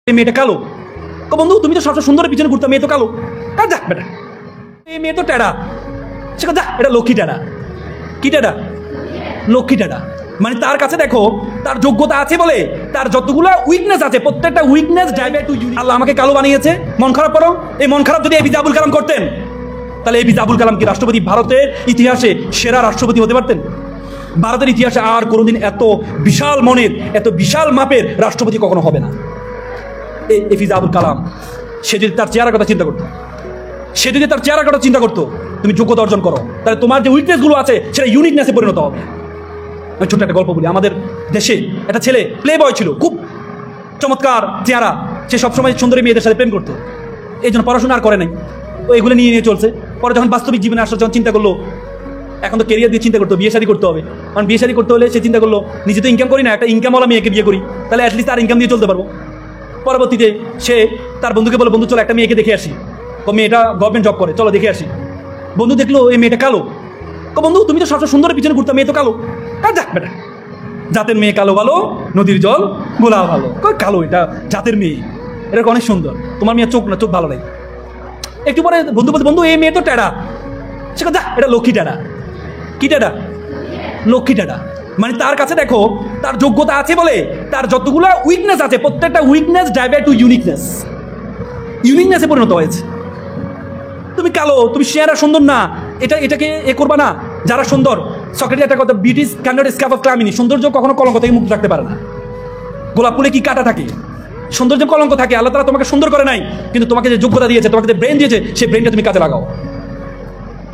এই মেয়েটা কালো। বন্ধু তুমি তো সবসময় সুন্দরের পিছনে ঘুরতাম, মেয়ে তো কালো। যা বেটা, এই মেয়ে তো টেরা। সে যা, এটা লক্ষ্মী টেরা। কি টেরা? লক্ষ্মী টেরা। মানে তার কাছে দেখো তার যোগ্যতা আছে বলে তার যতগুলো উইকনেস আছে প্রত্যেকটা উইকনেস ড্রাইভার টু ইউনিক। আল্লাহ আমাকে কালো বানিয়েছে, মন খারাপ করো। এই মন খারাপ যদি এপিজে আবুল কালাম করতেন তাহলে এপিজে আবুল কালাম কি রাষ্ট্রপতি, ভারতের ইতিহাসে সেরা রাষ্ট্রপতি হতে পারতেন? ভারতের ইতিহাসে আর কোনোদিন এত বিশাল মনের, এত বিশাল মাপের রাষ্ট্রপতি কখনো হবে না। এই এপিজে আবুল কালাম সে যদি তার চেহারার কথা চিন্তা করতো, সে যদি তার চেহারার কথা চিন্তা করতো, তুমি যোগ্যতা অর্জন করো, তাহলে তোমার যে উইকনেসগুলো আছে সেটা ইউনিকনেসে পরিণত হবে। আমি ছোট্ট একটা গল্প বলি। আমাদের দেশে একটা ছেলে প্লে বয় ছিল, খুব চমৎকার চেহারা। সে সবসময় সুন্দরী মেয়েদের সাথে প্রেম করতো, এই জন্য পড়াশোনা আর করে নাই, ও এগুলো নিয়ে নিয়ে চলছে। পরে যখন বাস্তবিক জীবনে আসলে যখন চিন্তা করলো, এখন তো কেরিয়ার দিয়ে চিন্তা করতো, বিয়ে শাদী করতে হবে। কারণ বিয়ে শাদী করতে হলে সে চিন্তা করলো নিজে তো ইনকাম করি না, একটা ইনকামওয়ালা মেয়েকে বিয়ে করি, তাহলে অ্যাটলিস্ট তার ইনকাম দিয়ে চলতে পারবো। পরবর্তীতে সে তার বন্ধুকে বলে, বন্ধু চলো একটা মেয়েকে দেখে আসি। মেয়েটা গভর্নমেন্ট জব করে, চলো দেখে আসি। বন্ধু দেখলো এই মেয়েটা কালো। বন্ধু তুমি তো সবসময় সুন্দরের পিছনে ঘুরতাম, মেয়ে তো কালো। যা বেটা, জাতের মেয়ে কালো ভালো, নদীর জল গোলা ভালো। কালো, এটা জাতের মেয়ে, এটা অনেক সুন্দর। তোমার মেয়ে চোখ না, চোখ ভালো নেই। একটু পরে বন্ধু বলতে, বন্ধু এই মেয়ে তো টেরা। সে যা, এটা লক্ষ্মী টেরা। কি টেরা? লক্ষ্মী টেরা। মানে তার কাছে দেখো তার যোগ্যতা আছে বলে তার যতগুলো উইকনেস আছে প্রত্যেকটা উইকনেস ড্রাইভার টু ইউনিকনেস, ইউনিকনেসে পরিণত হয়েছে। তুমি কালো, তুমি চেহারা সুন্দর না, এটাকে এ করবা না। যারা সুন্দর, সক্রেটিস একটা কথা, beauty can not escape of calamity. সৌন্দর্য কখনো কলঙ্ক থেকে মুক্ত রাখতে পারে না। গোলাপ ফুলে কি কাটা থাকে? সৌন্দর্য কলঙ্ক থাকে। আল্লাহ তাআলা তোমাকে সুন্দর করে নাই, কিন্তু তোমাকে যে যোগ্যতা দিয়েছে, তোমাকে যে ব্রেন দিয়েছে, সেই ব্রেনটা তুমি কাজে লাগাও,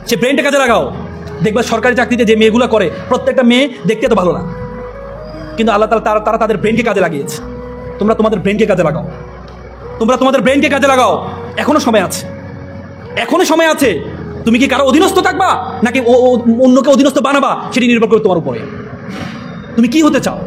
সেই ব্রেনটা কাজে লাগাও। দেখবা সরকারি চাকরিতে যে মেয়েগুলো করে প্রত্যেকটা মেয়ে দেখতে তো ভালো না, কিন্তু আল্লাহ তাআলা তারা তাদের ব্রেনকে কাজে লাগিয়েছে। তোমরা তোমাদের ব্রেনকে কাজে লাগাও, তোমরা তোমাদের ব্রেনকে কাজে লাগাও। এখনো সময় আছে, এখনো সময় আছে। তুমি কি কারো অধীনস্থ থাকবা নাকি অন্যকে অধীনস্থ বানাবা, সেটি নির্ভর করে তোমার উপরে। তুমি কি হতে চাও?